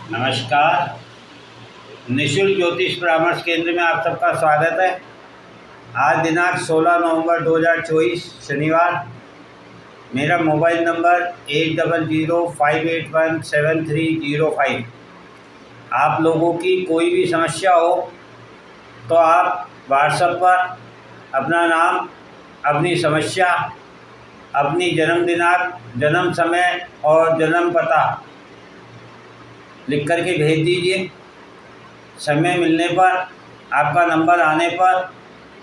नमस्कार। निःशुल्क ज्योतिष परामर्श केंद्र में आप सबका स्वागत है। आज दिनांक 16 नवंबर 2024 शनिवार। मेरा मोबाइल नंबर 8005817305। आप लोगों की कोई भी समस्या हो तो आप व्हाट्सएप पर अपना नाम, अपनी समस्या, अपनी जन्म दिनांक, जन्म समय और जन्म पता लिख करके भेज दीजिए। समय मिलने पर, आपका नंबर आने पर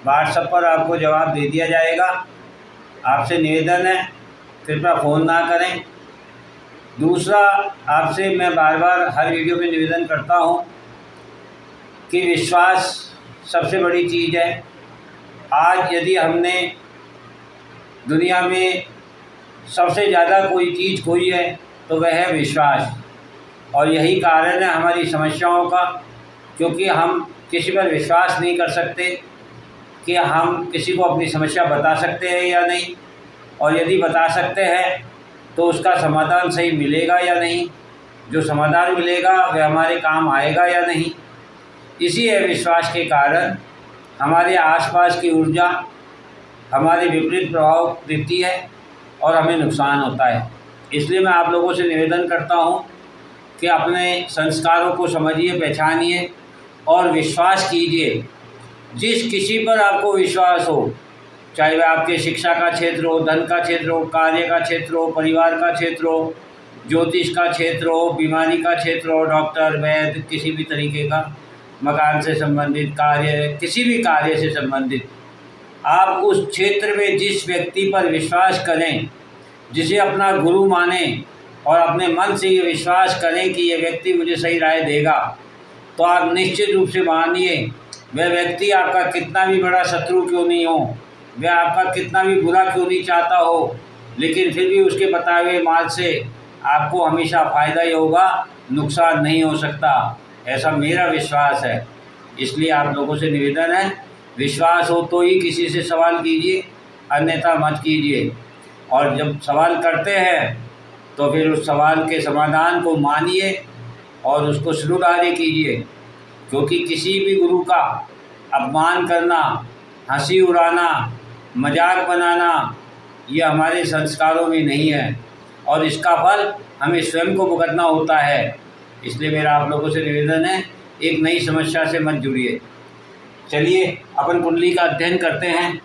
व्हाट्सएप पर आपको जवाब दे दिया जाएगा। आपसे निवेदन है, कृपया फ़ोन ना करें। दूसरा, आपसे मैं बार बार हर वीडियो में निवेदन करता हूं कि विश्वास सबसे बड़ी चीज़ है। आज यदि हमने दुनिया में सबसे ज़्यादा कोई चीज़ खोई है तो वह है विश्वास, और यही कारण है हमारी समस्याओं का, क्योंकि हम किसी पर विश्वास नहीं कर सकते कि हम किसी को अपनी समस्या बता सकते हैं या नहीं, और यदि बता सकते हैं तो उसका समाधान सही मिलेगा या नहीं, जो समाधान मिलेगा वह हमारे काम आएगा या नहीं। इसी विश्वास के कारण हमारे आसपास की ऊर्जा हमारे विपरीत प्रभाव देती है और हमें नुकसान होता है। इसलिए मैं आप लोगों से निवेदन करता हूं कि अपने संस्कारों को समझिए, पहचानिए और विश्वास कीजिए। जिस किसी पर आपको विश्वास हो, चाहे वह आपके शिक्षा का क्षेत्र हो, धन का क्षेत्र हो, कार्य का क्षेत्र हो, परिवार का क्षेत्र हो, ज्योतिष का क्षेत्र हो, बीमारी का क्षेत्र हो, डॉक्टर, वैद्य, किसी भी तरीके का, मकान से संबंधित कार्य, किसी भी कार्य से संबंधित, आप उस क्षेत्र में जिस व्यक्ति पर विश्वास करें, जिसे अपना गुरु माने और अपने मन से ये विश्वास करें कि ये व्यक्ति मुझे सही राय देगा, तो आप निश्चित रूप से मानिए, वह व्यक्ति आपका कितना भी बड़ा शत्रु क्यों नहीं हो, वह आपका कितना भी बुरा क्यों नहीं चाहता हो, लेकिन फिर भी उसके बताए हुए मार्ग से आपको हमेशा फ़ायदा ही होगा, नुकसान नहीं हो सकता। ऐसा मेरा विश्वास है। इसलिए आप लोगों से निवेदन है, विश्वास हो तो ही किसी से सवाल कीजिए, अन्यथा मत कीजिए। और जब सवाल करते हैं तो फिर उस सवाल के समाधान को मानिए और उसको स्वीकार कीजिए, क्योंकि किसी भी गुरु का अपमान करना, हंसी उड़ाना, मजाक बनाना, ये हमारे संस्कारों में नहीं है और इसका फल हमें स्वयं को भुगतना होता है। इसलिए मेरा आप लोगों से निवेदन है, एक नई समस्या से मत जुड़िए। चलिए अपन कुंडली का अध्ययन करते हैं।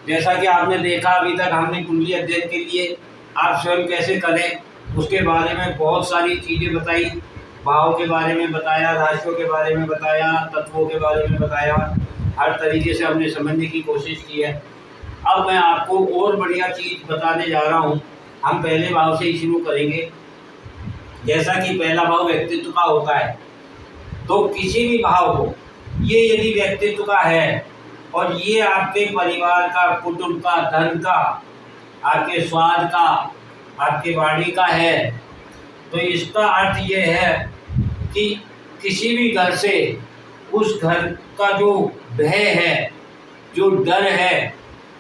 जैसा कि आपने देखा, अभी तक हमने कुंडली अध्ययन के लिए आप स्वयं कैसे करें उसके बारे में बहुत सारी चीज़ें बताई। भाव के बारे में बताया, राशियों के बारे में बताया, तत्वों के बारे में बताया, हर तरीके से हमने समझने की कोशिश की है। अब मैं आपको और बढ़िया चीज़ बताने जा रहा हूँ। हम पहले भाव से ही शुरू करेंगे। जैसा कि पहला भाव व्यक्तित्व का होता है, तो किसी भी भाव को, ये यदि व्यक्तित्व का है और ये आपके परिवार का, कुटुंब का, धन का, आपके स्वाद का, आपके वाणी का है, तो इसका अर्थ ये है कि किसी भी घर से उस घर का जो भय है, जो डर है,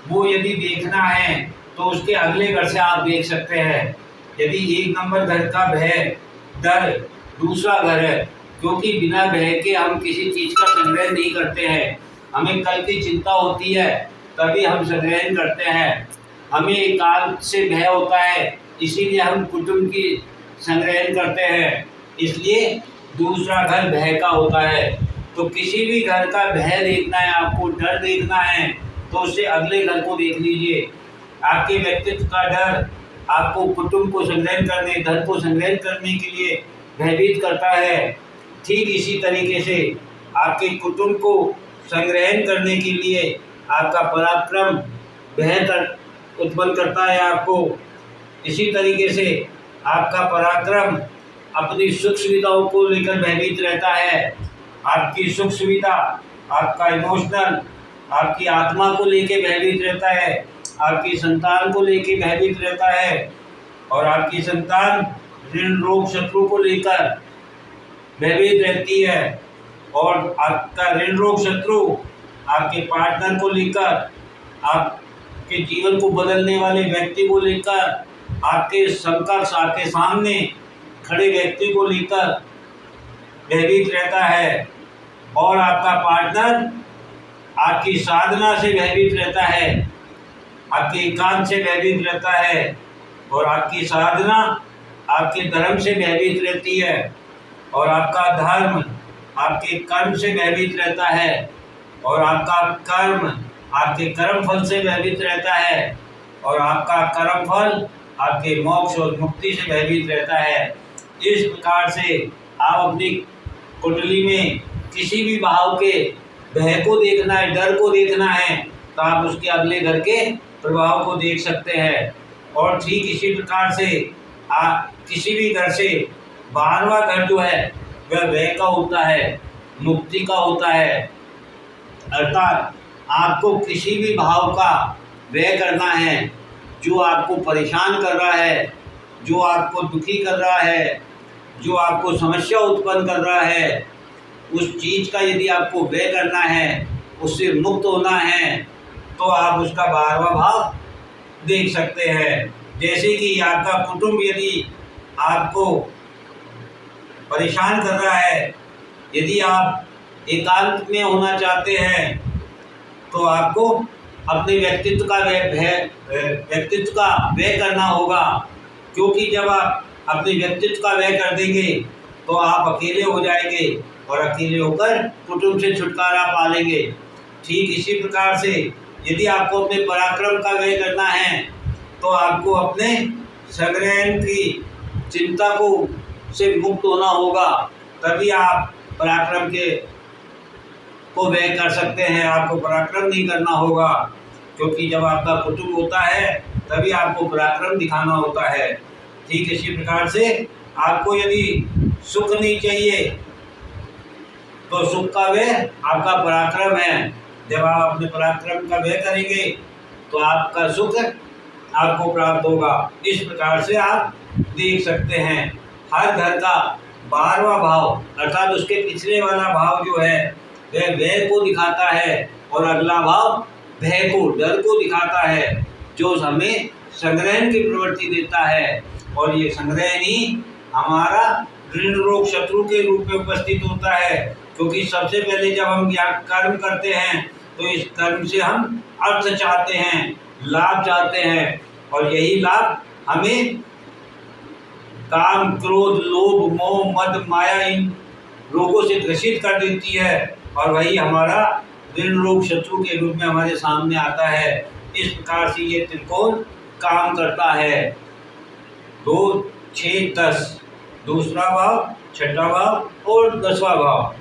वो यदि देखना है तो उसके अगले घर से आप देख सकते हैं। यदि एक नंबर घर का भय, डर दूसरा घर है, क्योंकि बिना भय के हम किसी चीज़ का संग्रह नहीं करते हैं। हमें कल की चिंता होती है तभी हम संग्रह करते हैं। हमें काल से भय होता है, इसीलिए हम कुटुंब की संग्रह करते हैं। इसलिए दूसरा घर भय का होता है। तो किसी भी घर का भय देखना है आपको, डर देखना है, तो उससे अगले घर को देख लीजिए। आपके व्यक्तित्व का डर आपको कुटुंब को संग्रह करने, धन को संग्रह करने के लिए भयभीत करता है। ठीक इसी तरीके से आपके कुटुंब को संग्रहण करने के लिए आपका पराक्रम बेहतर उत्पन्न करता है आपको। इसी तरीके से आपका पराक्रम अपनी सुख सुविधाओं को लेकर भयभीत रहता है। आपकी सुख सुविधा, आपका इमोशनल, आपकी आत्मा को लेकर भयभीत रहता है, आपकी संतान को लेकर भयभीत रहता है, और आपकी संतान ऋण रोग शत्रु को लेकर भयभीत रहती है, और आपका ऋण रोग शत्रु आपके पार्टनर को लेकर, आपके जीवन को बदलने वाले व्यक्ति को लेकर, आपके समकक्ष, आपके सामने खड़े व्यक्ति को लेकर भयभीत रहता है और आपका पार्टनर आपकी साधना से भयभीत रहता है, आपके एकांत से भयभीत रहता है और आपकी साधना आपके धर्म से भयभीत रहती है और आपका धर्म आपके कर्म से भयभीत रहता है और आपका कर्म आपके कर्म फल से भयभीत रहता है और आपका कर्म फल आपके मोक्ष और मुक्ति से भयभीत रहता है। इस प्रकार से आप अपनी कुंडली में किसी भी भाव के भय को देखना है, डर को देखना है, तो आप उसके अगले घर के प्रभाव को देख सकते हैं। और ठीक इसी प्रकार से आप किसी भी घर से 12वां घर जो है वह व्यय का होता है, मुक्ति का होता है। अर्थात आपको किसी भी भाव का व्यय करना है जो आपको परेशान कर रहा है, जो आपको दुखी कर रहा है, जो आपको समस्या उत्पन्न कर रहा है, उस चीज़ का यदि आपको व्यय करना है, उससे मुक्त होना है, तो आप उसका 12वां भाव देख सकते हैं। जैसे कि आपका कुटुंब यदि आपको परेशान कर रहा है, यदि आप एकांत में होना चाहते हैं, तो आपको अपने व्यक्तित्व का व्यय करना होगा, क्योंकि जब आप अपने व्यक्तित्व का व्यय कर देंगे तो आप अकेले हो जाएंगे और अकेले होकर कुटुंब से छुटकारा पा लेंगे। ठीक इसी प्रकार से यदि आपको अपने पराक्रम का व्यय करना है, तो आपको अपने संग्रहण की चिंता से मुक्त होना होगा, तभी आप पराक्रम को व्यय कर सकते हैं। आपको पराक्रम नहीं करना होगा, क्योंकि जब आपका कुटुंब होता है तभी आपको पराक्रम दिखाना होता है। ठीक इसी प्रकार से आपको यदि सुख नहीं चाहिए, तो सुख का व्यय आपका पराक्रम है। जब आप अपने पराक्रम का व्यय करेंगे तो आपका सुख आपको प्राप्त होगा। इस प्रकार से आप देख सकते हैं हर घर का 12वां भाव अर्थात उसके पिछले वाला भाव जो है वह व्यय को दिखाता है और अगला भाव भय को, डर को दिखाता है, जो हमें संग्रहण की प्रवृत्ति देता है। और ये संग्रहण ही हमारा ऋण रोग शत्रु के रूप में उपस्थित होता है, क्योंकि सबसे पहले जब हम कर्म करते हैं तो इस कर्म से हम अर्थ चाहते हैं, लाभ चाहते हैं, और यही लाभ हमें काम, क्रोध, लोभ, मोह, मद, माया इन रोगों से ग्रसित कर देती है और वही हमारा ऋण रोग शत्रु के रूप में हमारे सामने आता है। इस प्रकार से ये त्रिकोण काम करता है। 2, 6, 10 दूसरा भाव, छठा भाव और 10वां भाव।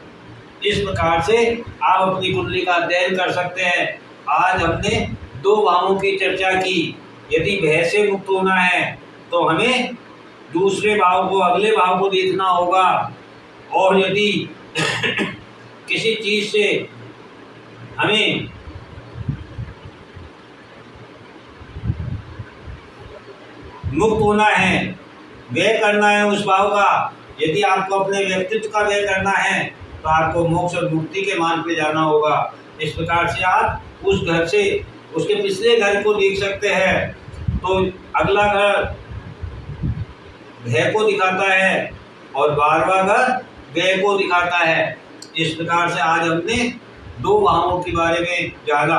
इस प्रकार से आप अपनी कुंडली का अध्ययन कर सकते हैं। आज हमने 2 भावों की चर्चा की। यदि भय से मुक्त होना है तो हमें दूसरे भाव को, अगले भाव को देखना होगा, और यदि किसी चीज़ से हमें मुक्त होना है, व्यय करना है उस भाव का, यदि आपको अपने व्यक्तित्व का व्यय करना है तो आपको मोक्ष और मुक्ति के मार्ग पे जाना होगा। इस प्रकार से आप उस घर से उसके पिछले घर को देख सकते हैं। तो अगला घर भय को दिखाता है और 12वां घर व्यय को दिखाता है। इस प्रकार से आज हमने 2 भावों के बारे में जाना।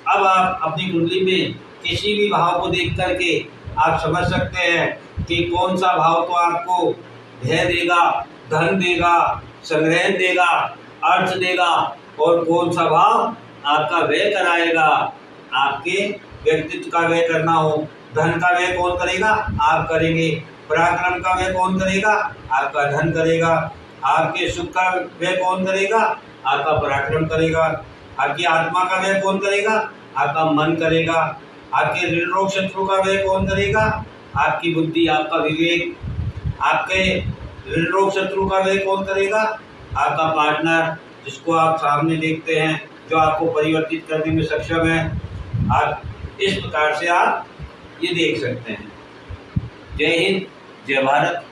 अब आप अपनी कुंडली में किसी भी भाव को देख करके आप समझ सकते हैं कि कौन सा भाव तो आपको भय देगा, धन देगा, संग्रहण देगा, अर्थ देगा, और कौन सा भाव आपका व्यय कराएगा। आपके व्यक्तित्व का व्यय करना हो, धन का व्यय कौन करेगा? आप करेंगे। पराक्रम का व्यय कौन करेगा? आपका धन करेगा। आपके सुख का व्यय कौन करेगा? आपका पराक्रम करेगा। आपकी आत्मा का व्यय कौन करेगा? आपका मन करेगा। आपके ऋण रोग शत्रु का व्यय कौन करेगा? आपकी बुद्धि, आपका विवेक। आपके ऋण रोग शत्रु का व्यय कौन करेगा? आपका पार्टनर, जिसको आप सामने देखते हैं, जो आपको परिवर्तित करने में सक्षम है। आप इस प्रकार से आप ये देख सकते हैं। जय हिंद, जय भारत।